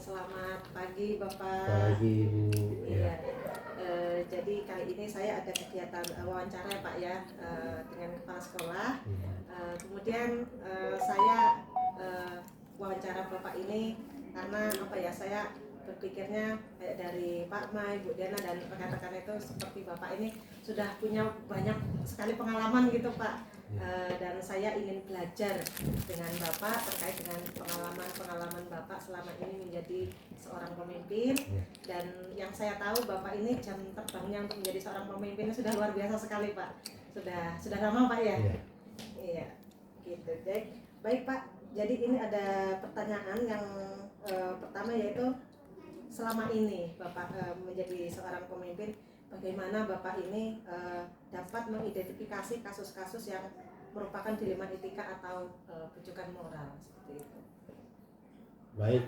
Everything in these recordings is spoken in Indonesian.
Selamat pagi Bapak. Pagi Bu. Iya. Jadi kali ini saya ada kegiatan wawancara ya Pak ya, dengan kepala sekolah. Kemudian saya wawancara Bapak ini karena apa ya, saya berpikirnya kayak dari Pak Mai, Bu Diana dan rekan-rekan itu seperti Bapak ini sudah punya banyak sekali pengalaman gitu Pak. Dan saya ingin belajar dengan Bapak terkait dengan pengalaman Bapak selama ini menjadi seorang pemimpin. Dan yang saya tahu Bapak ini jam terbangnya untuk menjadi seorang pemimpin sudah luar biasa sekali Pak. Sudah lama Pak ya? Iya, gitu. Baik Pak, jadi ini ada pertanyaan yang pertama, yaitu selama ini Bapak menjadi seorang pemimpin, bagaimana Bapak ini dapat mengidentifikasi kasus-kasus yang merupakan dilema etika atau bujukan moral seperti itu. Baik,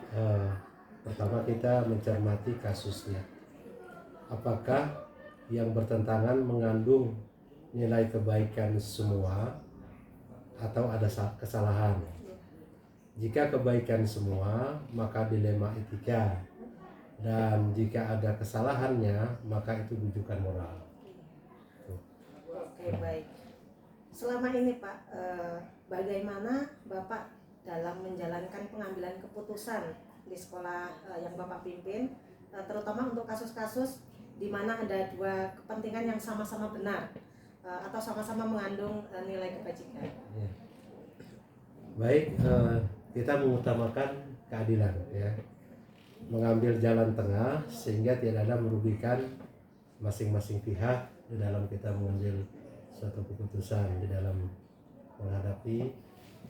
pertama kita mencermati kasusnya. Apakah yang bertentangan mengandung nilai kebaikan semua atau ada kesalahan? Jika kebaikan semua, maka dilema etika. Dan jika ada kesalahannya, maka itu bujukan moral. Oke, baik. Selama ini Pak, bagaimana Bapak dalam menjalankan pengambilan keputusan di sekolah yang Bapak pimpin, terutama untuk kasus-kasus di mana ada dua kepentingan yang sama-sama benar atau sama-sama mengandung nilai kebajikan? Baik, kita mengutamakan keadilan ya. Mengambil jalan tengah sehingga tidak ada merugikan masing-masing pihak di dalam kita mengambil suatu keputusan di dalam menghadapi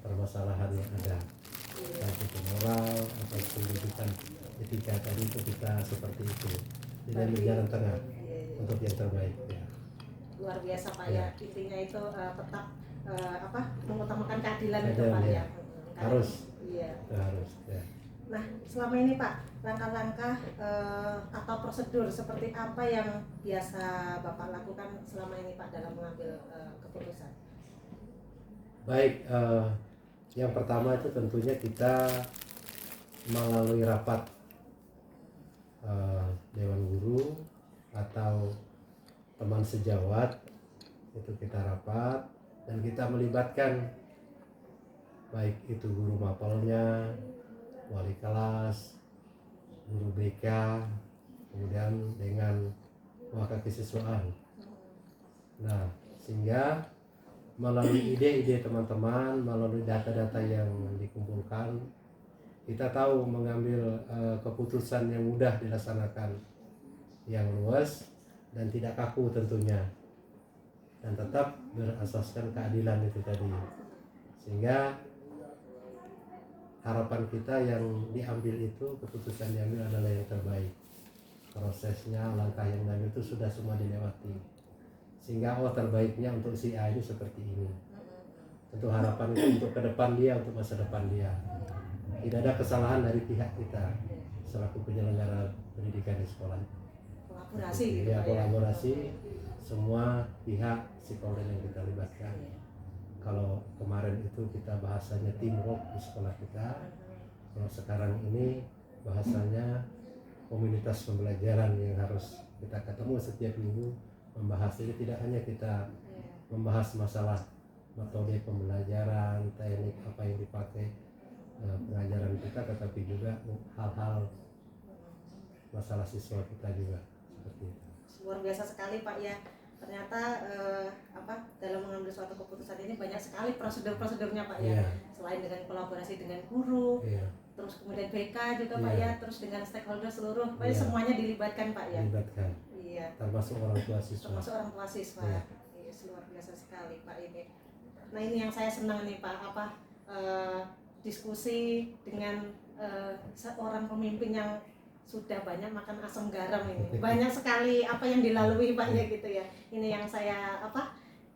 permasalahan yang ada, baik itu moral atau pendidikan etika tadi itu kita seperti itu, tidak ambil jalan tengah untuk yang terbaik ya. Luar biasa Pak ya, intinya itu tetap mengutamakan keadilan itu Pak ya. Harus. Iya. Harus ya. Nah, selama ini Pak, langkah-langkah atau prosedur seperti apa yang biasa Bapak lakukan selama ini Pak dalam mengambil keputusan? Baik, yang pertama itu tentunya kita melalui rapat Dewan Guru atau teman sejawat, itu kita rapat dan kita melibatkan baik itu guru mapelnya, wali kelas, guru BK, kemudian dengan wakil kesiswaan. Nah, sehingga melalui ide-ide teman-teman, melalui data-data yang dikumpulkan, kita tahu mengambil keputusan yang mudah dilaksanakan, yang luas dan tidak kaku tentunya, dan tetap berasaskan keadilan itu tadi. Sehingga harapan kita yang diambil itu, keputusan diambil adalah yang terbaik. Prosesnya, langkah yang diambil itu sudah semua dilewati. Sehingga terbaiknya untuk si A ini seperti ini. Tentu harapan itu untuk ke depan dia, untuk masa depan dia. Tidak ada kesalahan dari pihak kita selaku penyelenggara pendidikan di sekolah. Kolaborasi gitu ya, Pak kolaborasi semua pihak stakeholder yang kita libatkan. Kalau kemarin itu kita bahasanya teamwork di sekolah kita, kalau sekarang ini bahasanya komunitas pembelajaran yang harus kita ketemu setiap minggu membahas. Ini tidak hanya kita membahas masalah metode pembelajaran, teknik apa yang dipakai pengajaran kita, tetapi juga hal-hal masalah siswa kita juga seperti itu. Luar biasa sekali Pak ya. Ternyata dalam mengambil suatu keputusan ini banyak sekali prosedur-prosedurnya Pak ya. Selain dengan kolaborasi dengan guru, terus kemudian BK juga Pak ya, terus dengan stakeholder seluruh, Pak semuanya dilibatkan Pak ya. Dilibatkan. Iya. Termasuk orang tua siswa. Termasuk orang tua siswa. Iya, luar biasa sekali Pak ini. Nah, ini yang saya senang nih Pak, diskusi dengan seorang pemimpin yang sudah banyak makan asam garam ini. Banyak sekali apa yang dilalui Pak ya gitu ya. Ini yang saya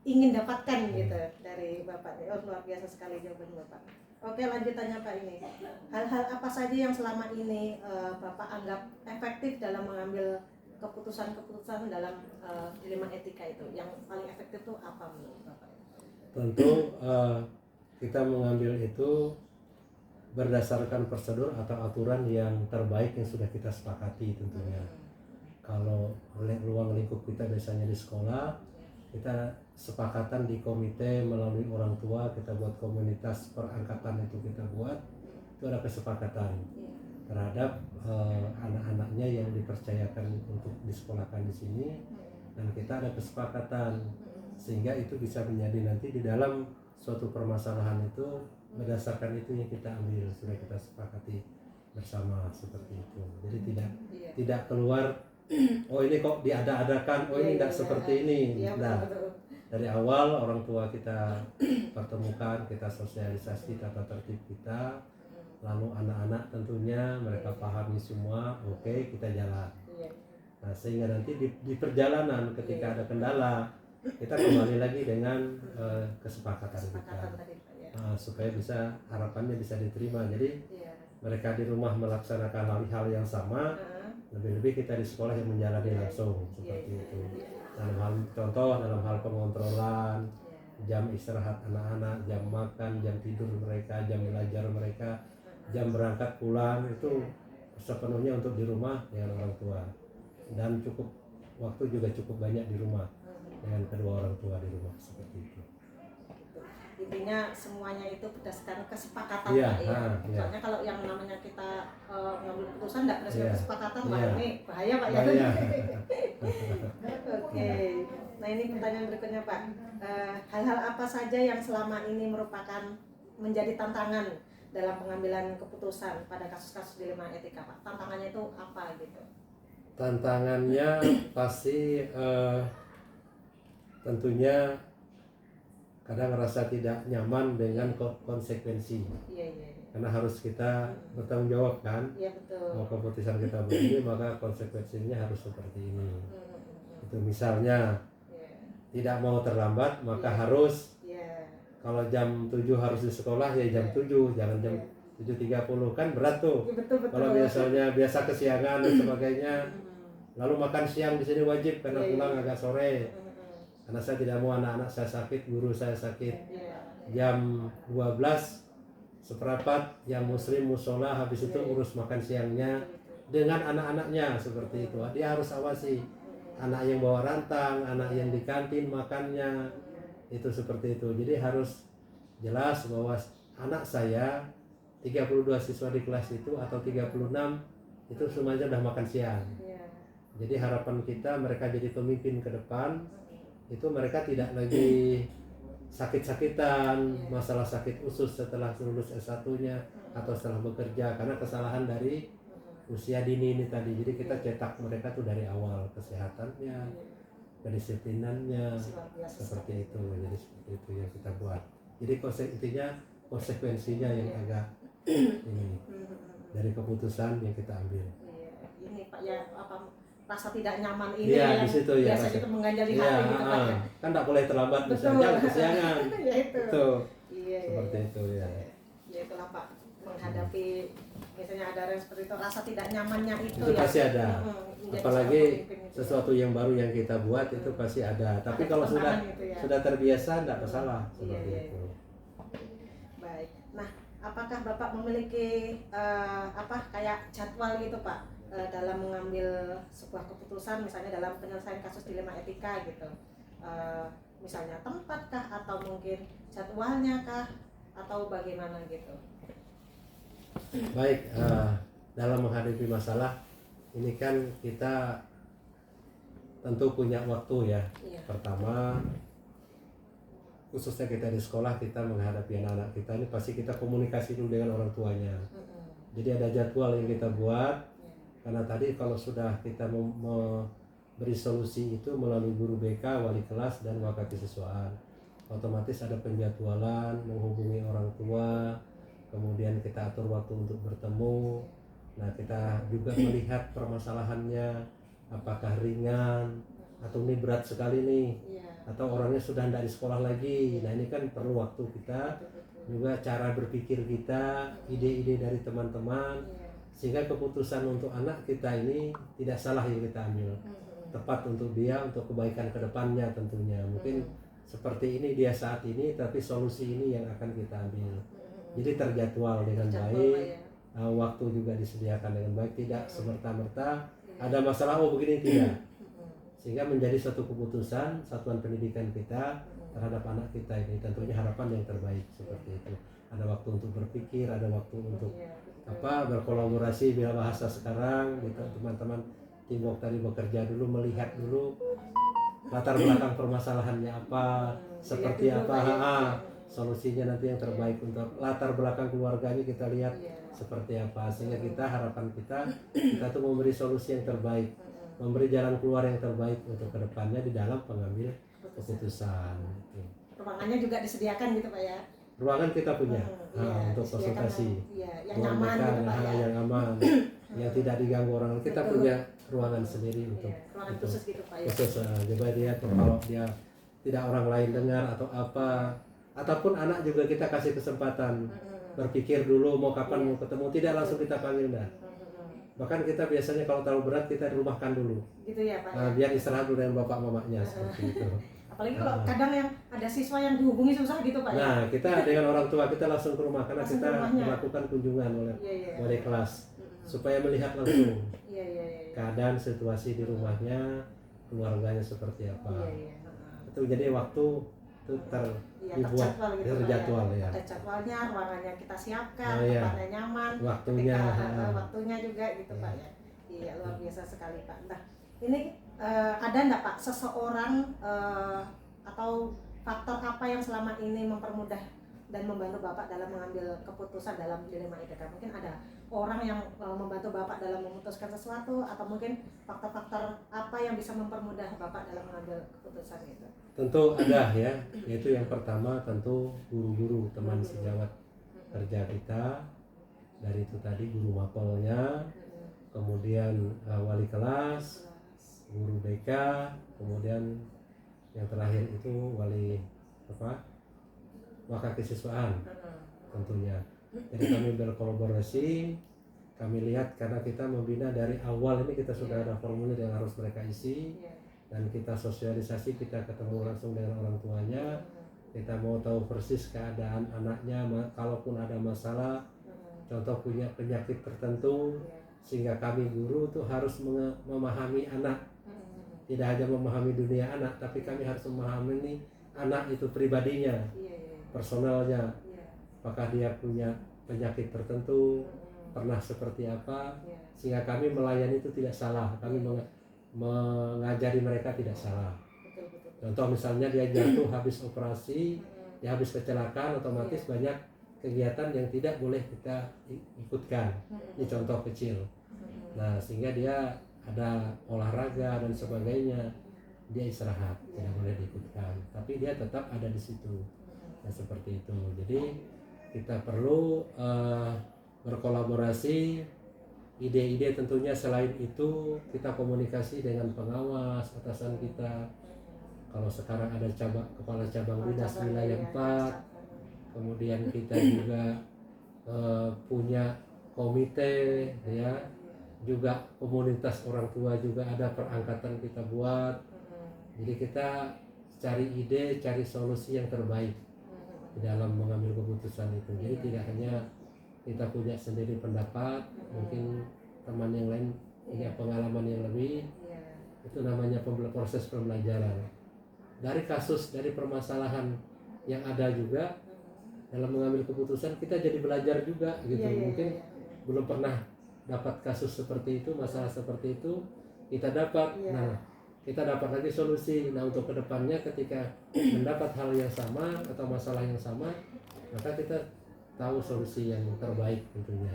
ingin dapatkan gitu dari Bapak. Oh, luar biasa sekali jawaban Bapak. Oke, lanjutannya Pak ini. Hal-hal apa saja yang selama ini Bapak anggap efektif dalam mengambil keputusan-keputusan dalam dilema etika itu? Yang paling efektif itu apa menurut Bapak? Tentu kita mengambil itu berdasarkan prosedur atau aturan yang terbaik yang sudah kita sepakati tentunya. Kalau ruang lingkup kita biasanya di sekolah, kita sepakatan di komite melalui orang tua, kita buat komunitas perangkatan itu kita buat, itu ada kesepakatan terhadap anak-anaknya yang dipercayakan untuk disekolahkan di sini, dan kita ada kesepakatan sehingga itu bisa menjadi nanti di dalam suatu permasalahan itu berdasarkan itu yang kita ambil, sudah kita sepakati bersama seperti itu. Jadi tidak keluar oh ini kok diada-adakan, oh ini tidak seperti ini. Nah, dari awal orang tua kita pertemukan, kita sosialisasi tata tertib kita, lalu anak-anak tentunya mereka pahami semua, oke, kita jalan. Nah, sehingga nanti di perjalanan ketika ada kendala, kita kembali lagi dengan kesepakatan kita, supaya bisa harapannya bisa diterima. Jadi mereka di rumah melaksanakan hal-hal yang sama, lebih-lebih kita di sekolah yang menjalani langsung seperti itu. Dalam hal contoh, dalam hal pengontrolan jam istirahat anak-anak, jam makan, jam tidur mereka, jam belajar mereka, jam berangkat pulang, itu sepenuhnya untuk di rumah dengan orang tua, dan cukup waktu juga cukup banyak di rumah dengan kedua orang tua di rumah seperti itu. Intinya semuanya itu berdasarkan kesepakatan, Pak ya. Soalnya kalau yang namanya kita mengambil keputusan tidak berdasarkan kesepakatan, Pak, ini bahaya, Pak, ya. Oke. Nah, ini pertanyaan berikutnya, Pak. Hal-hal apa saja yang selama ini merupakan menjadi tantangan dalam pengambilan keputusan pada kasus-kasus dilema etika, Pak? Tantangannya itu apa gitu? Tantangannya pasti tentunya kadang ngerasa tidak nyaman dengan konsekuensi. Karena harus kita bertanggung jawab kan. Betul. Mau keputusan kita begini, maka konsekuensinya harus seperti ini. Itu misalnya tidak mau terlambat, maka harus kalau jam 7 harus di sekolah, ya jam 7, jangan jam 7.30, kan berat tuh. Betul. Kalau misalnya biasa kesiangan dan sebagainya, lalu makan siang di sini wajib karena pulang agak sore. Karena saya tidak mau anak-anak saya sakit, guru saya sakit. Jam 12 seperempat yang muslim musola, habis itu urus makan siangnya dengan anak-anaknya seperti itu. Dia harus awasi anak yang bawa rantang, anak yang di kantin makannya, itu seperti itu. Jadi harus jelas bahwa anak saya 32 siswa di kelas itu atau 36 itu semuanya sudah makan siang. Jadi harapan kita mereka jadi pemimpin ke depan, itu mereka tidak lagi sakit-sakitan, masalah sakit usus setelah lulus S1-nya atau setelah bekerja karena kesalahan dari usia dini ini tadi. Jadi kita cetak mereka tuh dari awal, kesehatannya, kedisiplinannya, seperti itu. Jadi seperti itu yang kita buat. Jadi intinya konsekuensinya yang agak ini dari keputusan yang kita ambil. Ini Pak, ya apa rasa tidak nyaman ini di situ, biasanya itu mengganjali hati gitu, Pak, ya. Kan tidak boleh terlambat, misalnya kesiangan. Itu. Seperti itu ya. Ya itulah, Pak, menghadapi misalnya ada yang seperti itu, rasa tidak nyamannya itu ya. Pasti ada. Apalagi sesuatu yang baru yang kita buat itu pasti ada. Tapi kalau sudah terbiasa tidak masalah seperti itu. Baik. Nah, apakah Bapak memiliki kayak jadwal gitu, Pak, dalam mengambil sebuah keputusan, misalnya dalam penyelesaian kasus dilema etika gitu, misalnya tempat kah, atau mungkin jadwalnya kah, atau bagaimana gitu? Baik, dalam menghadapi masalah ini kan kita tentu punya waktu ya. Pertama, khususnya kita di sekolah, kita menghadapi anak-anak kita ini pasti kita komunikasi dulu dengan orang tuanya. Jadi ada jadwal yang kita buat. Karena tadi kalau sudah kita memberi solusi itu melalui guru BK, wali kelas, dan wakakisiswaan, otomatis ada penjadwalan, menghubungi orang tua, kemudian kita atur waktu untuk bertemu. Nah, kita juga melihat permasalahannya, apakah ringan atau ini berat sekali nih, atau orangnya sudah tidak di sekolah lagi. Nah, ini kan perlu waktu kita, juga cara berpikir kita, ide-ide dari teman-teman, sehingga keputusan untuk anak kita ini tidak salah yang kita ambil, tepat untuk dia, untuk kebaikan kedepannya tentunya. Mungkin seperti ini dia saat ini, tapi solusi ini yang akan kita ambil. Jadi terjadwal dengan Terjadwal, baik, Pak, ya. waktu juga disediakan dengan baik, tidak semerta-merta ada masalah begini, tidak. Sehingga menjadi suatu keputusan satuan pendidikan kita terhadap anak kita ini, tentunya harapan yang terbaik seperti itu. Ada waktu untuk berpikir, ada waktu untuk berkolaborasi, bila bahasa sekarang gitu, teman-teman teamwork tadi bekerja dulu, melihat dulu latar belakang permasalahannya apa, seperti apa, solusinya nanti yang terbaik untuk latar belakang keluarganya kita lihat seperti apa, sehingga kita harapan kita tuh memberi solusi yang terbaik, memberi jalan keluar yang terbaik untuk kedepannya di dalam pengambil keputusan. Ruangannya juga disediakan gitu Pak ya? Ruangan kita punya untuk konsultasi, yang nyaman gitu Pak ya? Yang aman, yang tidak diganggu orang. Kita punya ruangan sendiri untuk ruangan khusus gitu Pak ya? Khusus, jadi dia kalau dia tidak orang lain dengar atau apa, ataupun anak juga kita kasih kesempatan berpikir dulu mau kapan mau ketemu, tidak langsung kita panggil dah. Bahkan kita biasanya kalau terlalu berat kita dirumahkan dulu. Gitu ya Pak. Biar istirahat dulu dengan bapak mamanya seperti itu. Apalagi kalau kadang yang ada siswa yang dihubungi susah gitu Pak ya. Nah, kita dengan orang tua kita langsung ke rumah karena kita melakukan kunjungan oleh kelas supaya melihat langsung keadaan situasi di rumahnya, keluarganya seperti apa. Itu jadi waktu itu dibuat terjadwal ya. Ada jadwalnya, ruangannya kita siapkan, tempatnya nyaman, waktunya juga gitu Pak ya. Iya, luar biasa sekali Pak. Nah, ini ada enggak Pak seseorang atau faktor apa yang selama ini mempermudah dan membantu Bapak dalam mengambil keputusan dalam dilema IDK? Mungkin ada orang yang membantu Bapak dalam memutuskan sesuatu, atau mungkin faktor-faktor apa yang bisa mempermudah Bapak dalam mengambil keputusan itu? Tentu ada ya, yaitu yang pertama tentu guru-guru teman sejawat kerja kita, dari itu tadi guru mapelnya, kemudian wali kelas, guru BK, kemudian yang terakhir itu wali wakakisiswaan tentunya. Jadi kami berkolaborasi, kami lihat karena kita membina dari awal ini kita sudah ada formulir yang harus mereka isi, dan kita sosialisasi, kita ketemu langsung dengan orang tuanya, kita mau tahu persis keadaan anaknya, kalaupun ada masalah, contoh punya penyakit tertentu, sehingga kami guru tuh harus memahami anak, tidak hanya memahami dunia anak, tapi kami harus memahami nih anak itu pribadinya, personalnya, apakah dia punya penyakit tertentu, pernah seperti apa, sehingga kami melayani itu tidak salah, kami mengajari mereka tidak salah. Contoh misalnya dia jatuh habis operasi, dia habis kecelakaan, otomatis banyak kegiatan yang tidak boleh kita ikutkan. Ini contoh kecil. Nah, sehingga dia ada olahraga dan sebagainya, dia istirahat, tidak boleh diikutkan, tapi dia tetap ada di situ. Nah, seperti itu. Jadi kita perlu berkolaborasi, ide-ide tentunya. Selain itu kita komunikasi dengan pengawas, atasan kita. Kalau sekarang ada kepala cabang dinas wilayah 4, kemudian kita juga punya komite ya, juga komunitas orang tua juga ada perangkatan kita buat. Jadi kita cari ide, cari solusi yang terbaik di dalam mengambil keputusan itu. Jadi tidak hanya kita punya sendiri pendapat, mungkin teman yang lain punya pengalaman yang lebih. Itu namanya proses pembelajaran. Dari kasus, dari permasalahan yang ada juga dalam mengambil keputusan, kita jadi belajar juga gitu. Mungkin belum pernah dapat kasus seperti itu, masalah seperti itu, kita dapat. Nah, kita dapat lagi solusi. Nah, untuk kedepannya ketika mendapat hal yang sama atau masalah yang sama, maka kita tahu solusi yang terbaik tentunya.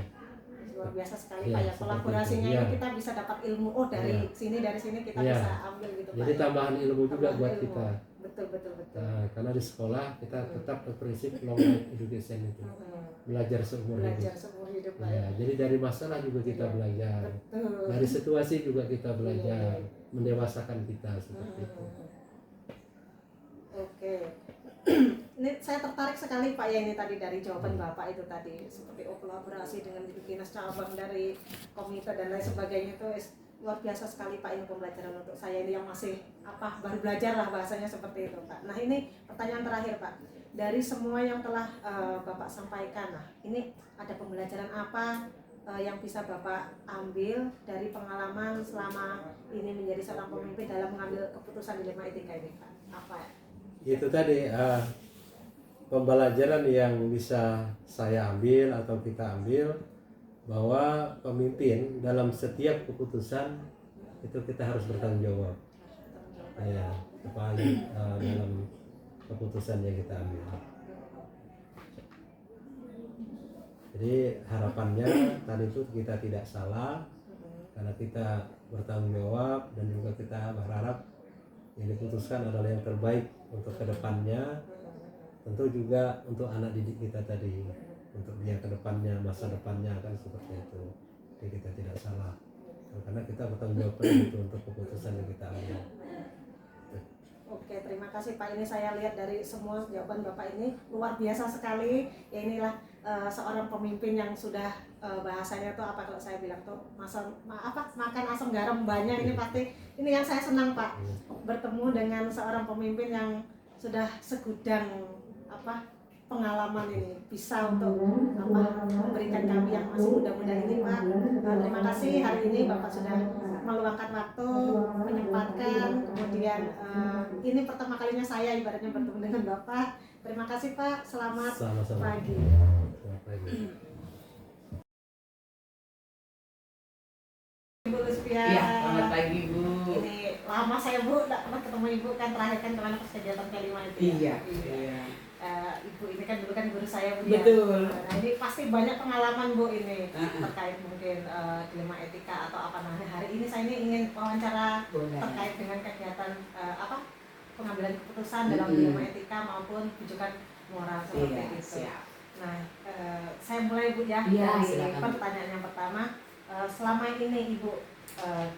Luar biasa sekali Pak ya, kolaborasinya ini kita bisa dapat ilmu, dari sini kita bisa ambil gitu Pak. Jadi tambahan ilmu juga buat kita. Betul. Nah, karena di sekolah kita tetap berprinsip long life education itu, belajar seumur hidup. Ya, jadi dari masalah juga kita belajar, dari situasi juga kita belajar, mendewasakan kita seperti itu. Oke. Ini saya tertarik sekali Pak ya, ini tadi dari jawaban Bapak itu tadi, seperti kolaborasi dengan dinas cabang, dari komite dan lain sebagainya. Itu luar biasa sekali Pak, ini pembelajaran untuk saya ini yang masih baru belajar lah bahasanya seperti itu Pak. Nah, ini pertanyaan terakhir Pak, dari semua yang telah Bapak sampaikan, nah ini ada pembelajaran apa yang bisa Bapak ambil dari pengalaman selama ini menjadi seorang pemimpin dalam mengambil keputusan dilema etika ini, Pak? Apa ya? Itu tadi pembelajaran yang bisa saya ambil atau kita ambil, bahwa pemimpin dalam setiap keputusan itu kita harus bertanggung jawab, ya, apalagi dalam keputusan yang kita ambil. Jadi harapannya tadi itu kita tidak salah karena kita bertanggung jawab, dan juga kita berharap yang diputuskan adalah yang terbaik untuk kedepannya, tentu juga untuk anak didik kita tadi, untuk dia kedepannya, masa depannya akan seperti itu. Jadi kita tidak salah karena kita bertanggung jawab itu untuk keputusan yang kita ambil. Oke, terima kasih Pak. Ini saya lihat dari semua jawaban Bapak ini luar biasa sekali. Ya inilah seorang pemimpin yang sudah bahasanya tuh apa kalau saya bilang tuh makan asam garam banyak. Ini pasti ini yang saya senang Pak, bertemu dengan seorang pemimpin yang sudah segudang pengalaman ini, bisa untuk memberikan kami yang masih muda-muda ini Pak. Terima kasih hari ini Bapak sudah meluangkan waktu, menyempatkan, kemudian ini pertama kalinya saya ibaratnya bertemu dengan Bapak. Terima kasih Pak, selamat Sama-sama. pagi. Selamat pagi. Ibu Luspia. Iya, selamat pagi Bu. Ini lama saya Bu, tidak pernah ketemu Ibu kan, terakhir kan kemana pas kegiatan kelima itu. Iya. Ibu ini kan dulu kan guru saya Bu. Betul. Nah ini pasti banyak pengalaman Bu ini terkait mungkin dilema etika atau apa namanya. Hari ini saya ini ingin wawancara terkait dengan kegiatan pengambilan keputusan dalam dilema etika maupun rujukan moral seperti itu. Siap. Nah saya mulai Bu ya Iya, dari silakan. pertanyaan yang pertama. Selama ini Ibu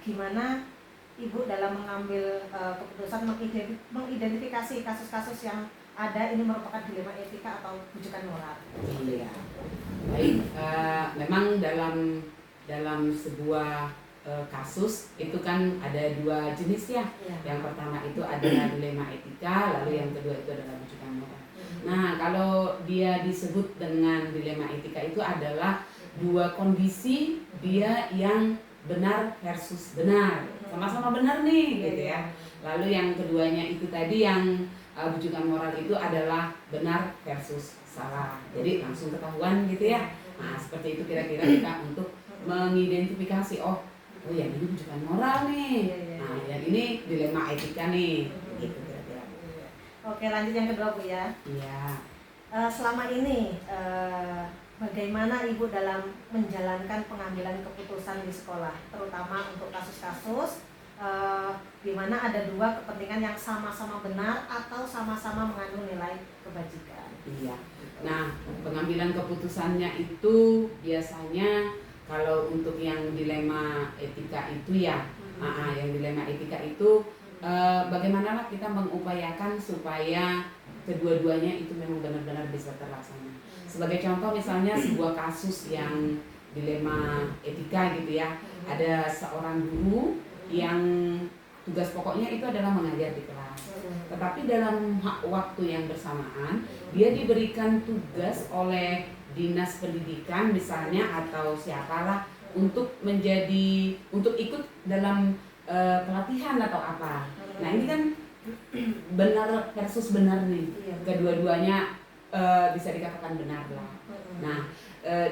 gimana Ibu dalam mengambil keputusan mengidentifikasi kasus-kasus yang ada ini merupakan dilema etika atau rujukan moral? Iya. Baik, memang dalam sebuah kasus itu kan ada dua jenis ya. Yang pertama itu adalah dilema etika, lalu yang kedua itu adalah rujukan moral. Nah, kalau dia disebut dengan dilema etika itu adalah dua kondisi dia yang benar versus benar, sama-sama benar nih gitu ya. Lalu yang keduanya itu tadi yang rujukan moral itu adalah benar versus salah, jadi langsung ketahuan gitu ya. Nah seperti itu kira-kira kita untuk mengidentifikasi oh yang ini rujukan moral nih, nah yang ini dilema etika nih, gitu kira-kira. Oke, lanjut yang kedua Bu ya. Iya. Selama ini bagaimana Ibu dalam menjalankan pengambilan keputusan di sekolah, terutama untuk kasus-kasus di mana ada dua kepentingan yang sama-sama benar atau sama-sama mengandung nilai kebajikan. Iya. Nah, pengambilan keputusannya itu biasanya kalau untuk yang dilema etika itu ya, yang dilema etika itu bagaimana kita mengupayakan supaya kedua-duanya itu memang benar-benar bisa terlaksana. Sebagai contoh misalnya sebuah kasus yang dilema etika gitu ya, ada seorang guru yang tugas pokoknya itu adalah mengajar di kelas. Tetapi dalam waktu yang bersamaan dia diberikan tugas oleh dinas pendidikan misalnya atau siapalah untuk ikut dalam pelatihan atau apa. Nah ini kan benar versus benar nih, kedua-duanya bisa dikatakan benar lah. Nah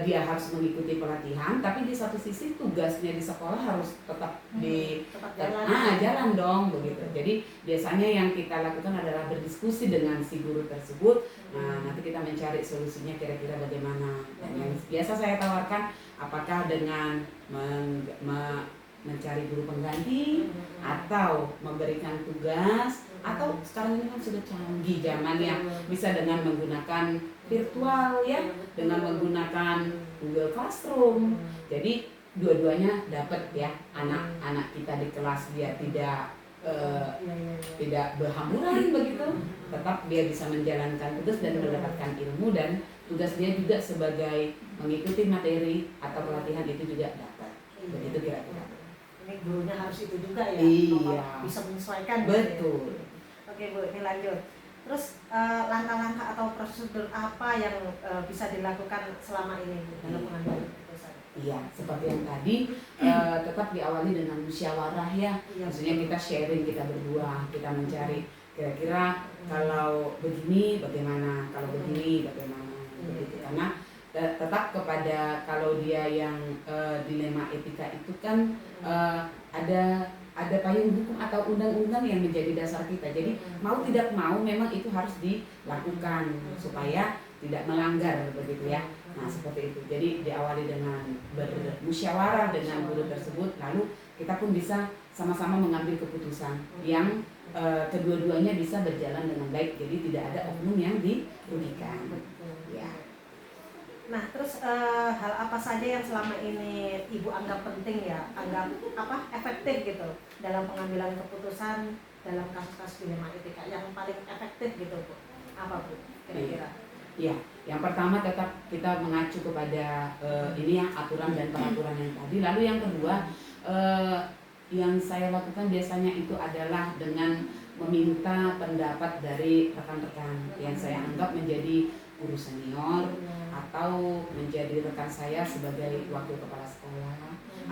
dia harus mengikuti pelatihan, tapi di satu sisi tugasnya di sekolah harus tetap jalan dong begitu. Jadi biasanya yang kita lakukan adalah berdiskusi dengan si guru tersebut. Nah nanti kita mencari solusinya kira-kira bagaimana. Dan yang biasa saya tawarkan apakah dengan mencari guru pengganti atau memberikan tugas, atau sekarang ini kan sudah canggih zaman yang bisa dengan menggunakan virtual ya, dengan menggunakan Google Classroom. Jadi dua-duanya dapat ya, anak-anak kita di kelas dia tidak berhamburan begitu, tetap dia bisa menjalankan tugas dan mendapatkan ilmu, dan tugas dia juga sebagai mengikuti materi atau pelatihan itu juga dapat. Begitu kira-kira. Ini gurunya harus itu juga ya, iya, bisa menyesuaikan. betul. Oke Bu, ini lanjut. Terus langkah-langkah atau prosedur apa yang bisa dilakukan selama ini Bu, dalam pengambilan keputusan? Iya, seperti yang tadi tetap diawali dengan musyawarah ya. Iya, Maksudnya kita sharing, kita berdua, kita mencari kira-kira kalau begini bagaimana, kalau begini bagaimana, begitu. Karena tetap kepada kalau dia yang dilema etika itu kan ada payung hukum atau undang-undang yang menjadi dasar kita. Jadi mau tidak mau memang itu harus dilakukan supaya tidak melanggar begitu ya. Nah seperti itu. Jadi diawali dengan bermusyawarah dengan guru tersebut, lalu kita pun bisa sama-sama mengambil keputusan yang kedua-duanya bisa berjalan dengan baik. Jadi tidak ada oknum yang dirugikan. Ya. Nah, terus hal apa saja yang selama ini Ibu anggap penting ya, anggap efektif gitu dalam pengambilan keputusan dalam kasus-kasus dilema etika yang paling efektif gitu Bu? Apa Bu kira-kira? Ya, yang pertama tetap kita mengacu kepada ini ya aturan dan peraturan yang tadi. Lalu yang kedua yang saya lakukan biasanya itu adalah dengan meminta pendapat dari rekan-rekan yang saya anggap menjadi guru senior atau menjadi rekan saya sebagai wakil kepala sekolah,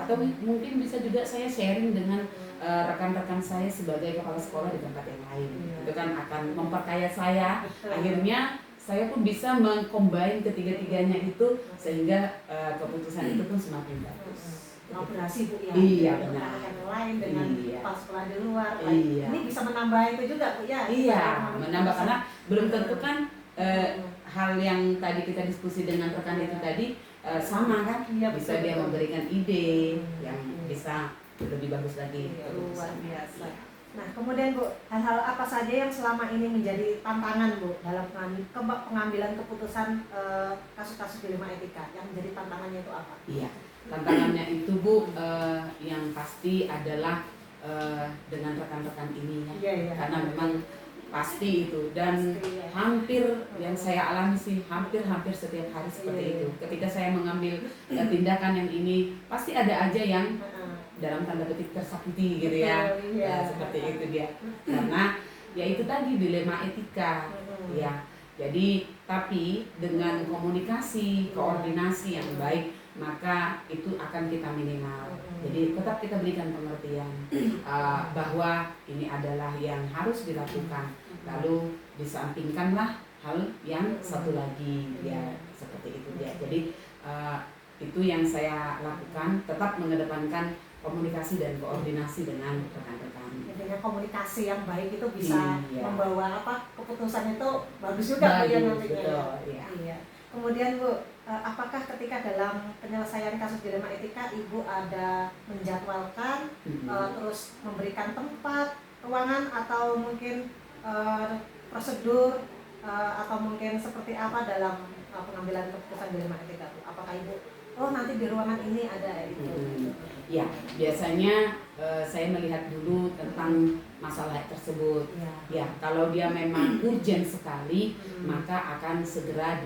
atau mungkin bisa juga saya sharing dengan rekan-rekan saya sebagai kepala sekolah di tempat yang lain. Itu kan akan memperkaya saya. Akhirnya saya pun bisa mengcombine ketiga-tiganya itu sehingga keputusan itu pun semakin bagus. Kolaborasi Bu ya, iya, dengan rekan yang lain, dengan kepala sekolah di luar. Iya. Ini bisa menambah itu juga Bu ya? Iya, menambah karena belum tentu kan hal yang tadi kita diskusi dengan rekan itu tadi sama kan? Iya, bisa dia memberikan ide yang bisa lebih bagus lagi. Luar biasa. Nah, kemudian Bu, hal-hal apa saja yang selama ini menjadi tantangan Bu dalam pengambilan keputusan kasus-kasus dilema etika? Yang menjadi tantangannya itu apa? Iya, tantangannya itu Bu yang pasti adalah dengan rekan-rekan ini ya. Iya. Karena memang pasti itu dan hampir yang saya alami sih hampir setiap hari seperti itu. Ketika saya mengambil tindakan yang ini pasti ada aja yang dalam tanda petik tersakiti gitu ya. Nah, seperti itu dia. Karena ya itu tadi dilema etika ya. Jadi tapi dengan komunikasi, koordinasi yang baik maka itu akan kita minimal. Jadi tetap kita berikan pengertian bahwa ini adalah yang harus dilakukan. Lalu disampingkanlah hal yang satu lagi ya seperti itu dia. Jadi itu yang saya lakukan, tetap mengedepankan komunikasi dan koordinasi dengan rekan-rekan. Dengan komunikasi yang baik itu bisa membawa keputusan itu bagus juga Bu ya nantinya. Betul, ya. Iya. Kemudian Bu, apakah ketika dalam penyelesaian kasus dilema etika Ibu ada menjadwalkan terus memberikan tempat, ruangan atau mungkin prosedur atau mungkin seperti apa dalam pengambilan keputusan dilema etika Bu? Apakah Ibu nanti di ruangan ini ada itu? Ya, biasanya saya melihat dulu tentang masalah tersebut. Ya, kalau dia memang urgent sekali, maka akan segera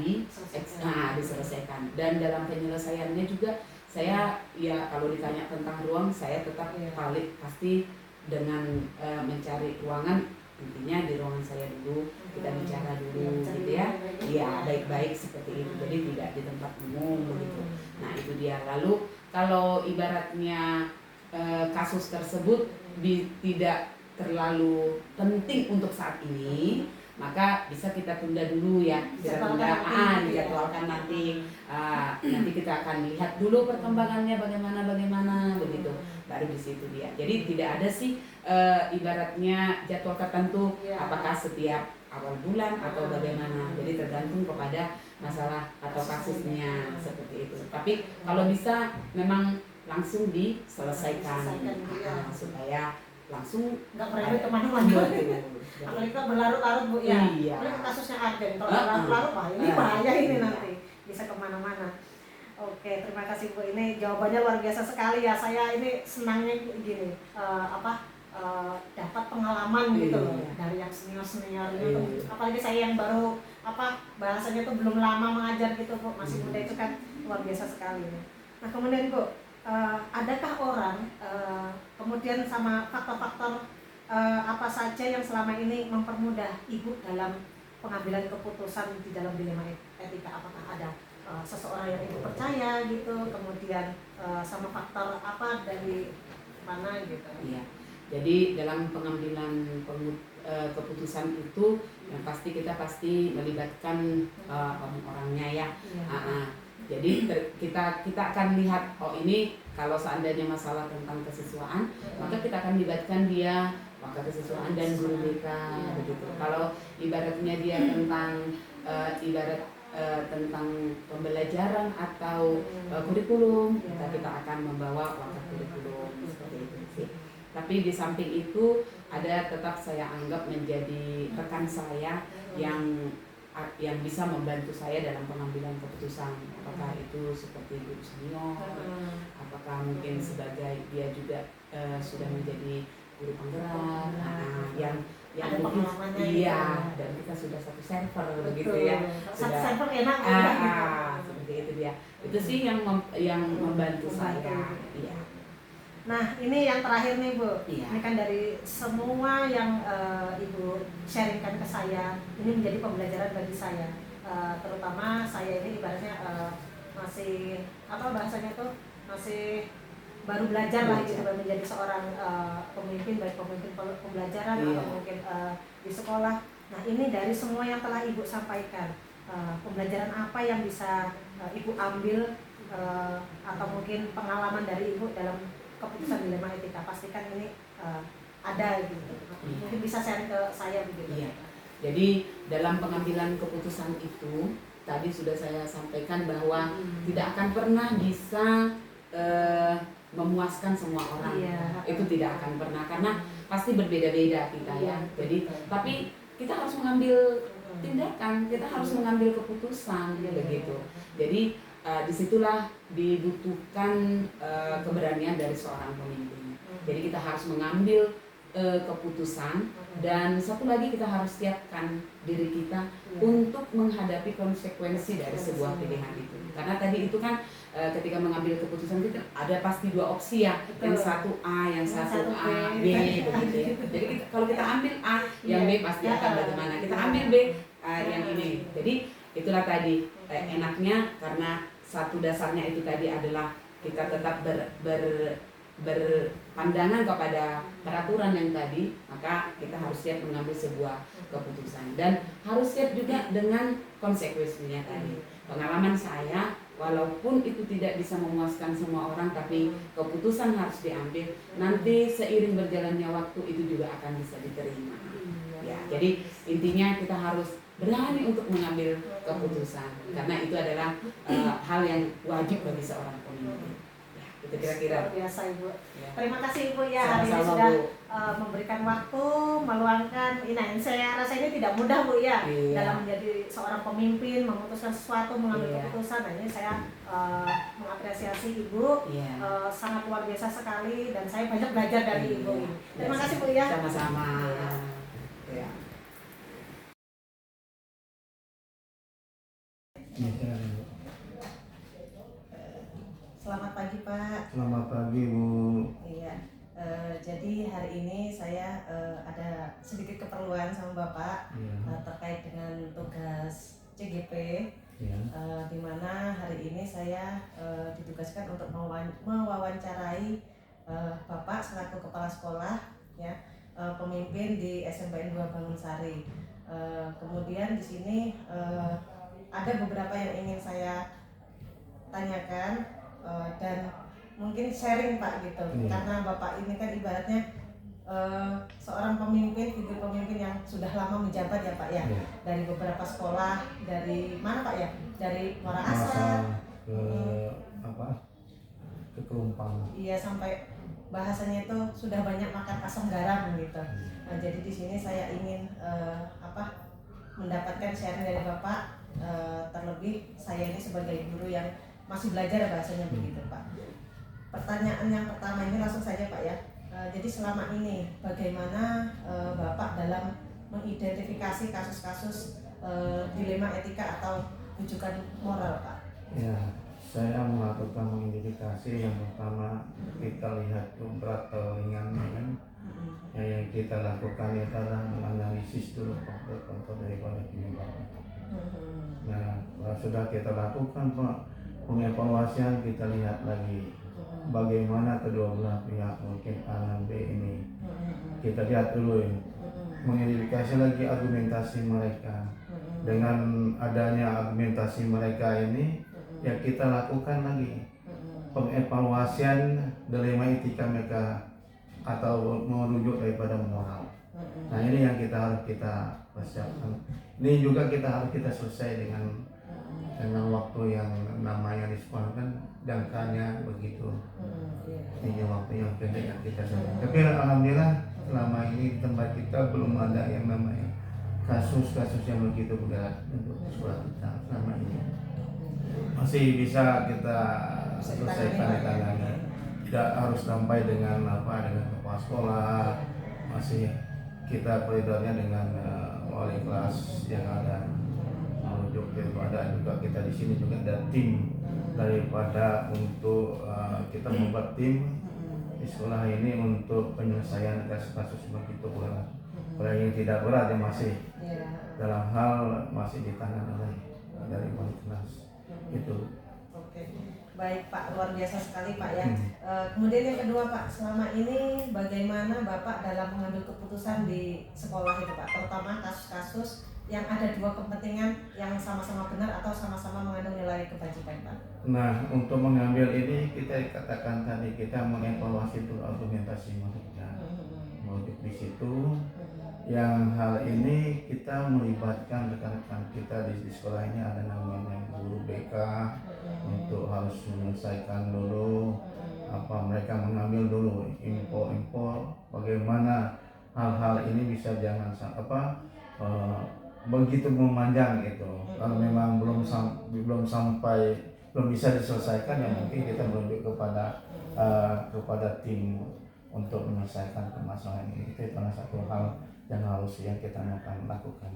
diselesaikan. Dan dalam penyelesaiannya juga saya ya kalau ditanya tentang ruang, saya tetap valid pasti dengan mencari ruangan. Intinya di ruangan saya dulu kita bicara dulu gitu ya. Iya, baik-baik seperti itu. Jadi tidak di tempat umum begitu. Nah, itu dia. Lalu kalau ibaratnya kasus tersebut tidak terlalu penting untuk saat ini, maka bisa kita tunda dulu ya. Dijadwalkan nanti. Nanti kita akan lihat dulu perkembangannya bagaimana begitu. Baru di situ dia. Jadi tidak ada sih ibaratnya jadwal tertentu apakah setiap awal bulan atau bagaimana. Jadi tergantung kepada masalah atau kasusnya seperti itu. Tapi kalau bisa memang langsung diselesaikan supaya langsung nggak berani kemana-mana. Apalagi kita berlarut-larut Bu ya. Iya. Kasusnya argen. Kalau berlarut-larut ini bahaya ini nanti bisa kemana-mana. Oke, terima kasih Bu. Ini jawabannya luar biasa sekali ya. Saya ini senangnya gini, dapat pengalaman gitu loh dari yang senior itu. Apalagi saya yang baru bahasanya tuh belum lama mengajar gitu Bu, masih muda itu kan luar biasa sekali. Nah kemudian Bu, adakah orang kemudian sama faktor-faktor apa saja yang selama ini mempermudah Ibu dalam pengambilan keputusan di dalam dilema etika? Apakah ada seseorang yang Ibu percaya gitu, kemudian sama faktor apa dari mana gitu? Iya. Jadi dalam pengambilan keputusan itu yang pasti kita melibatkan orang-orangnya ya. Jadi kita akan lihat, oh ini kalau seandainya masalah tentang kesiswaan, maka kita akan libatkan dia wakil kesiswaan dan guru BK begitu. Kalau ibaratnya dia tentang tentang pembelajaran atau kurikulum, kita akan membawa wakil kurikulum seperti itu sih. Tapi di samping itu ada tetap saya anggap menjadi rekan saya yang bisa membantu saya dalam pengambilan keputusan, apakah itu seperti guru senior, apakah mungkin sebagai dia juga sudah menjadi guru penggerak, yang ada mungkin pengalamannya iya, dan kita sudah satu server begitu ya, satu sudah server enak seperti itu dia. Itu sih yang membantu saya. Iya. Nah ini yang terakhir nih Bu, Iya. ini kan dari semua yang Ibu sharingkan ke saya, ini menjadi pembelajaran bagi saya, terutama saya ini ibaratnya masih apa bahasanya tuh, masih baru belajar lah gitu, menjadi seorang pemimpin, baik pemimpin pembelajaran atau mungkin di sekolah. Nah ini dari semua yang telah Ibu sampaikan, pembelajaran apa yang bisa Ibu ambil atau mungkin pengalaman dari Ibu dalam keputusan dilema etika? Pastikan ini ada gitu, mungkin bisa share ke saya begitu. Iya. Jadi dalam pengambilan keputusan itu tadi sudah saya sampaikan bahwa tidak akan pernah bisa memuaskan semua orang. Itu tidak akan pernah, karena pasti berbeda-beda kita ya. Jadi tapi kita harus mengambil tindakan, kita harus mengambil keputusan begitu. Jadi disitulah dibutuhkan keberanian dari seorang pemimpin. Jadi kita harus mengambil keputusan, dan satu lagi kita harus siapkan diri kita untuk menghadapi konsekuensi dari sebuah pilihan itu. Karena tadi itu kan ketika mengambil keputusan kita ada pasti dua opsi ya, yang satu A, yang satu A, B begitu ya. Jadi kalau kita ambil A, yang B pasti akan bagaimana. Kita ambil B, yang ini. Jadi itulah tadi enaknya, karena satu dasarnya itu tadi adalah kita tetap berpandangan kepada peraturan yang tadi, maka kita harus siap mengambil sebuah keputusan dan harus siap juga dengan konsekuensinya tadi. Pengalaman saya, walaupun itu tidak bisa memuaskan semua orang, tapi keputusan harus diambil. Nanti seiring berjalannya waktu itu juga akan bisa diterima. Ya, jadi intinya kita harus berani untuk mengambil keputusan, karena itu adalah hal yang wajib bagi seorang pemimpin. Itu kira-kira. Luar biasa Ibu. Ya. Terima kasih Ibu ya, hari ini Sama-sama, sudah Bu. memberikan waktu, meluangkan. Ini saya rasa ini tidak mudah Bu ya, Iya. dalam menjadi seorang pemimpin, memutuskan sesuatu, mengambil Iya. keputusan. Nah ini saya mengapresiasi Ibu, Iya. sangat luar biasa sekali, dan saya banyak belajar dari Iya. Ibu ini. Terima Ya, kasih Bu ya. Sama-sama. Ya. Selamat pagi Pak. Selamat pagi Bu. Iya, jadi hari ini saya ada sedikit keperluan sama Bapak terkait dengan tugas CGP, di mana hari ini saya ditugaskan untuk mewawancarai Bapak selaku kepala sekolah, ya, pemimpin di SMPN 2 Bangunsari. Kemudian di sini ada beberapa yang ingin saya tanyakan. Dan mungkin sharing Pak gitu, karena Bapak ini kan ibaratnya seorang pemimpin, figur pemimpin yang sudah lama menjabat ya Pak ya, dari beberapa sekolah, dari mana Pak ya, dari Muara Asa ke Kelumpang. Iya, sampai bahasanya itu sudah banyak makan asam garam gitu. Nah, jadi di sini saya ingin mendapatkan sharing dari Bapak, terlebih saya ini sebagai guru yang masih belajar bahasanya begitu Pak. Pertanyaan yang pertama ini langsung saja Pak ya. Jadi selama ini bagaimana Bapak dalam mengidentifikasi kasus-kasus dilema etika atau rujukan moral Pak? Ya, saya melakukan mengidentifikasi. Yang pertama kita lihat berat atau ringan kan. Yang kita lakukan itu adalah menganalisis dulu faktor-faktor daripada penyebab. Nah, kalau sudah kita lakukan pengevaluasian, kita lihat lagi bagaimana kedua belah pihak, mungkin A dan B ini. Kita lihat dulu ya, mengidentifikasi lagi argumentasi mereka. Dengan adanya argumentasi mereka ini, ya kita lakukan lagi pengevaluasian dilema etika mereka atau merujuk daripada moral. Nah, ini yang kita harus persiapkan. Ini juga kita harus selesai dengan waktu yang namanya di sekolah kan jangkanya begitu. Ini waktu yang pendek yang kita selesai. Tapi alhamdulillah selama ini di tempat kita belum ada yang namanya kasus-kasus yang begitu berat untuk sekolah kita selama ini. Masih bisa kita selesaikan tangannya. Tidak harus sampai dengan kepala sekolah, masih kita koridornya dengan wali kelas yang ada merujuk daripada juga kita di sini juga ada tim daripada untuk kita membuat tim di sekolah ini untuk penyelesaian kasus-kasus begitu berat. Kalau yang tidak berat yang masih dalam hal masih ditangani oleh dari wali kelas itu. Oke, baik Pak, luar biasa sekali Pak ya. Kemudian yang kedua Pak, selama ini bagaimana Bapak dalam mengambil keputusan di sekolah itu Pak, terutama kasus-kasus yang ada dua kepentingan yang sama-sama benar atau sama-sama mengandung nilai kebajikan Pak? Nah, untuk mengambil ini kita katakan tadi kita mengevaluasi dulu argumentasi mereka, merujuk di situ. Yang hal ini kita melibatkan rekan-rekan kita di sekolah ini, ada namanya guru BK untuk harus menyelesaikan dulu mereka mengambil dulu info bagaimana hal-hal ini bisa jangan begitu memanjang itu. Kalau memang belum bisa diselesaikan, ya mungkin kita merujuk kepada tim untuk menyelesaikan permasalahan ini. Itu salah satu hal yang kita akan lakukan.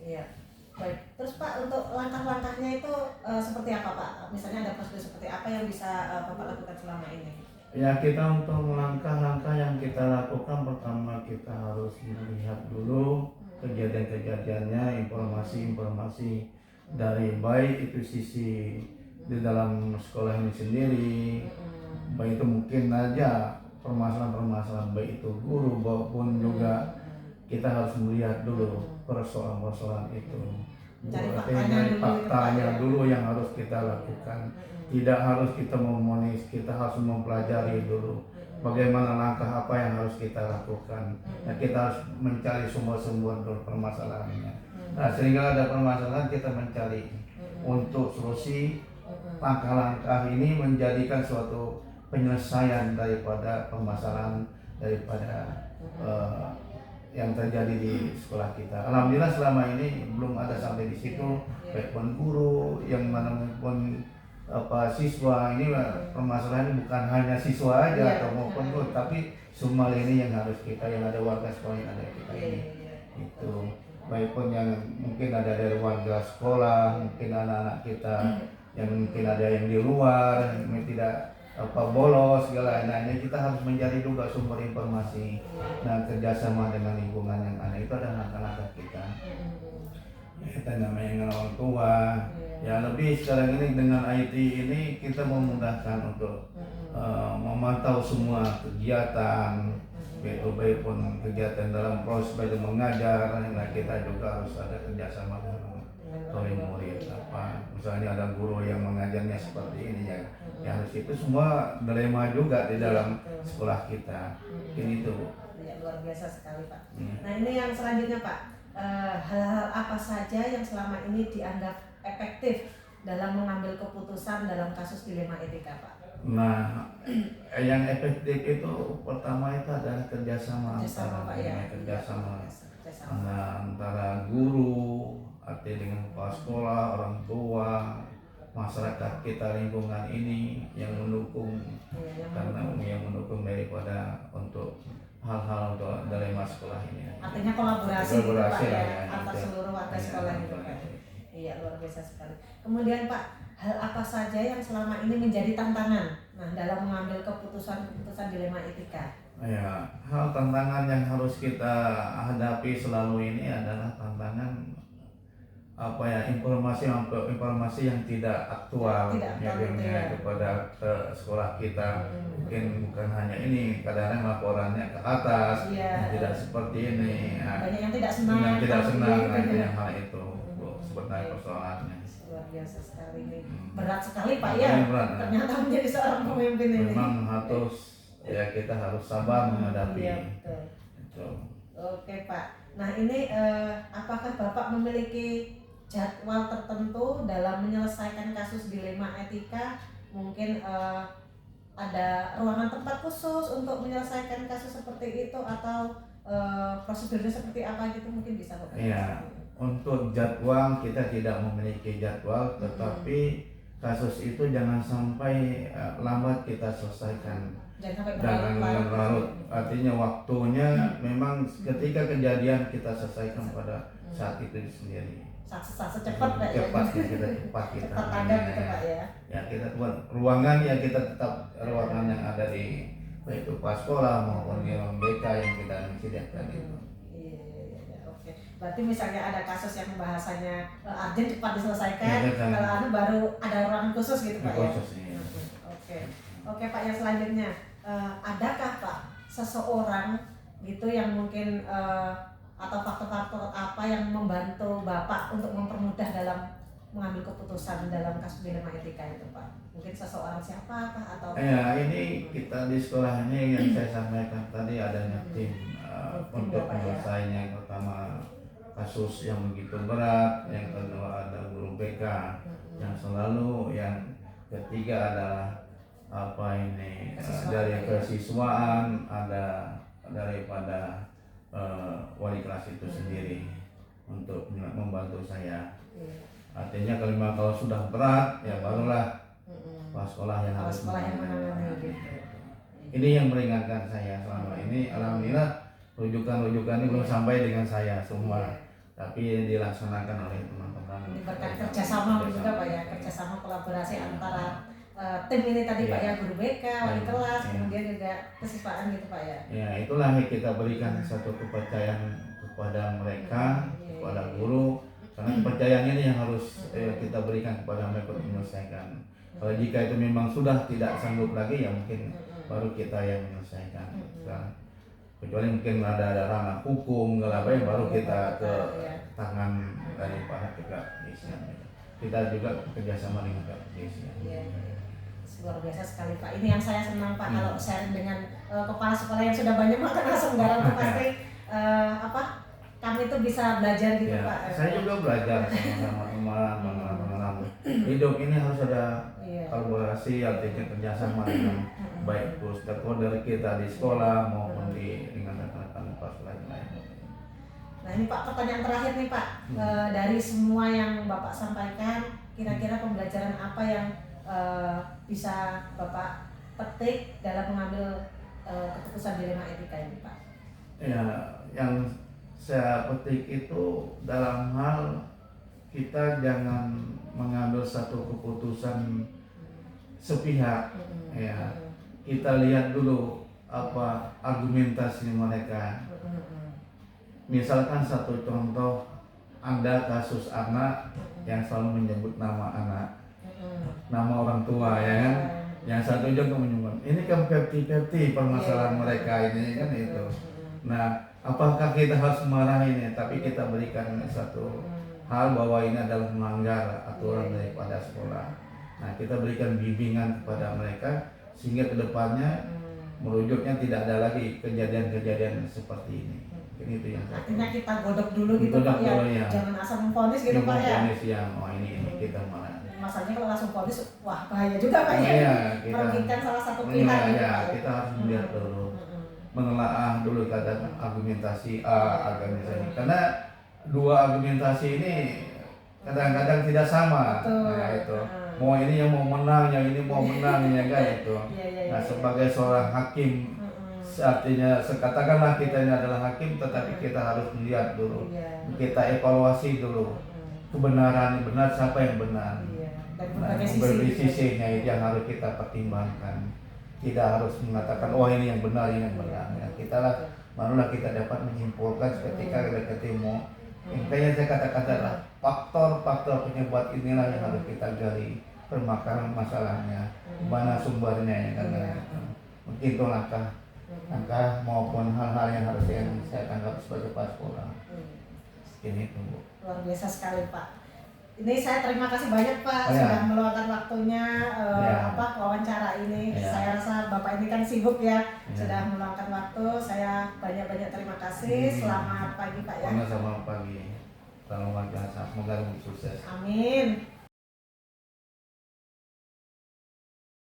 Iya. Baik. Terus Pak, untuk langkah-langkahnya itu seperti apa Pak? Misalnya ada prosedur seperti apa yang bisa Bapak lakukan selama ini? Ya, kita untuk langkah-langkah yang kita lakukan, pertama kita harus melihat dulu kejadian-kejadiannya, informasi-informasi dari baik itu sisi di dalam sekolah ini sendiri, baik itu mungkin aja permasalahan-permasalahan baik itu guru maupun juga kita harus melihat dulu persoalan-persoalan itu. Faktanya dulu yang harus kita lakukan. Tidak harus kita memonis, kita harus mempelajari dulu bagaimana langkah apa yang harus kita lakukan. Nah, kita harus mencari sumber-sumber dulu permasalahannya. Nah, sehingga ada permasalahan kita mencari untuk solusi. Langkah-langkah ini menjadikan suatu penyelesaian daripada permasalahan daripada yang terjadi di sekolah kita. Alhamdulillah selama ini belum ada sampai di situ, baik pun guru yang mana pun siswa ini permasalahan bukan hanya siswa aja atau maupun guru, tapi semua ini yang harus kita, yang ada warga sekolah yang ada kita ini itu, baik pun yang mungkin ada dari warga sekolah, mungkin anak-anak kita yang mungkin ada yang di luar, yang tidak bolos segala. Nah, ini kita harus mencari juga sumber informasi dan kerjasama dengan lingkungan yang ada. Itu adalah langkah-langkah kita. Kita namanya orang tua. Ya, lebih sekarang ini dengan IT ini kita memudahkan untuk memantau semua kegiatan, baik pun kegiatan dalam proses baik mengajar. Nah, kita juga harus ada kerjasama dengan murid misalnya ada guru yang mengajarnya seperti ini ya harus itu semua dilema juga di dalam sekolah kita. Ini itu ya, luar biasa sekali Pak. Nah, ini yang selanjutnya Pak, hal-hal apa saja yang selama ini dianggap efektif dalam mengambil keputusan dalam kasus dilema etika Pak? Nah, yang efektif itu pertama itu adalah kerjasama antara guru, artinya dengan kepala sekolah, orang tua, masyarakat kita, lingkungan ini yang mendukung, yang mendukung daripada untuk hal-hal untuk dilema sekolah ini. Artinya kolaborasi Pak, ya, antar seluruh warga sekolah gitu Pak. Iya, luar biasa sekali. Kemudian Pak, hal apa saja yang selama ini menjadi tantangan dalam mengambil keputusan dilema etika? Ya, hal tantangan yang harus kita hadapi selalu ini adalah tantangan informasi yang tidak aktual, kepada sekolah kita. Mungkin bukan hanya ini, kadang-kadang laporannya ke atas yang tidak seperti ini. Banyak yang tidak senang. Yang hal itu sebenarnya persoalannya. Luar biasa sekali ini. Berat sekali Pak ya. Ternyata menjadi seorang pemimpin ini. Memang kita harus sabar menghadapi. Iya, betul. Oke Pak. Nah ini apakah Bapak memiliki jadwal tertentu dalam menyelesaikan kasus dilema etika? Mungkin ada ruangan tempat khusus untuk menyelesaikan kasus seperti itu, atau prosedurnya seperti apa gitu, mungkin bisa Bapak? Iya, untuk jadwal kita tidak memiliki jadwal, tetapi kasus itu jangan sampai lambat kita selesaikan. Jangan larut. Artinya waktunya memang ketika kejadian kita selesaikan pada saat itu sendiri. Secepat Pak ya. Cepat kita. Tanggap gitu Pak ya. Ya, kita buat ruangan, ya kita tetap ruangan yang ada di baik itu pas sekolah maupun di ruang BK yang kita sediakan itu. Iya, oke. Berarti misalnya ada kasus yang bahasanya urgent cepat diselesaikan, kalau baru ada ruangan khusus gitu Pak ya. Oke Pak, yang selanjutnya adakah Pak seseorang gitu yang mungkin atau faktor-faktor apa yang membantu Bapak untuk mempermudah dalam mengambil keputusan dalam kasus dilema etika itu Pak? Mungkin seseorang siapakah atau? Ya, ini kita di sekolah ini yang saya sampaikan tadi adanya tim untuk menyelesaikan. Yang pertama kasus yang begitu berat, yang kedua ada guru BK yang selalu, yang ketiga adalah dari kesiswaan, ada daripada wali kelas itu sendiri untuk membantu saya. Artinya kalau sudah berat ya barulah kepala sekolah yang harus menangani. Ini yang meringankan saya selama ini. Alhamdulillah rujukan ini belum sampai dengan saya semua, tapi dilaksanakan oleh teman-teman. Ini berkat kerjasama juga Pak ya, kerjasama kolaborasi antara tim ini tadi Pak ya, guru BK, wali kelas, kemudian juga kesiswaan gitu Pak ya. Ya, itulah yang kita berikan satu kepercayaan kepada mereka, kepada guru, karena kepercayaan ini yang harus kita berikan kepada mereka untuk menyelesaikan. Kalau jika itu memang sudah tidak sanggup lagi, ya mungkin baru kita yang menyelesaikan. Kecuali mungkin ada ranah hukum, baru kita ke tangan dari para kepolisian. Kita juga kerjasama dengan kepolisian. Luar biasa sekali Pak. Ini yang saya senang Pak, kalau sharing dengan kepala sekolah yang sudah banyak makan asam garam itu pasti kami itu bisa belajar gitu Pak. Saya juga belajar sama pengalaman hidup ini harus ada kolaborasi, artinya kerjasama dengan baik itu stakeholder kita di sekolah maupun dengan rekan-rekan kelas lain. Nah ini Pak, pertanyaan terakhir nih Pak, dari semua yang Bapak sampaikan, kira-kira pembelajaran apa yang bisa Bapak petik dalam mengambil keputusan dilema etika ini Pak? Ya, yang saya petik itu dalam hal kita jangan mengambil satu keputusan sepihak. Kita lihat dulu apa argumentasi mereka. Misalkan satu contoh, ada kasus anak yang selalu menyebut nama anak, nama orang tua, ya kan? Yang satu juga menyebut ini kan pepti permasalahan mereka ini kan itu. Nah, apakah kita harus memarahinya? Tapi kita berikan satu hal bahwa ini adalah melanggar aturan daripada sekolah. Nah, kita berikan bimbingan kepada mereka sehingga kedepannya merujuknya tidak ada lagi kejadian-kejadian seperti ini. Ini itu yang artinya kita godok dulu gitu Pak ya. Jangan asal memvonis gitu Pak ya. Memvonis yang ini kita malah. Masalahnya kalau langsung vonis, wah bahaya juga Pak ya. Merugikan salah satu pihak gitu Pak ya. Kita harus melihat dulu, menelaah dulu kadang argumentasi argumentasi, karena dua argumentasi ini kadang-kadang tidak sama. Nah itu mau ini yang mau menang, yang ini mau menang, ya kan itu. Nah sebagai seorang hakim, artinya katakanlah kita ini adalah hakim, tetapi kita harus melihat dulu, kita evaluasi dulu kebenaran, benar siapa yang benar. dari Nah, berbagai berbagai sisi. sisinya itu yang harus kita pertimbangkan. Tidak harus mengatakan oh ini yang benar, ini yang benar. Ya, kita lah, barulah kita dapat menyimpulkan ketika kita ketemu. Yang kayak saya katakan adalah faktor-faktor penyebab inilah yang harus kita gali permasalahan masalahnya, mana sumbernya ya kan. Mungkin itu langkah maupun hal-hal yang harus saya tangkap sebagai kepala sekolah. Ini itu Bu. Luar biasa sekali Pak. Ini saya terima kasih banyak Pak Oh, ya. sudah meluangkan waktunya Ya. wawancara ini. Ya. Saya rasa Bapak ini kan sibuk ya, Ya. sudah meluangkan waktu. Saya banyak-banyak terima kasih. Selamat pagi Pak ya. Sama-sama pagi. Selamat pagi. Semoga sukses. Amin.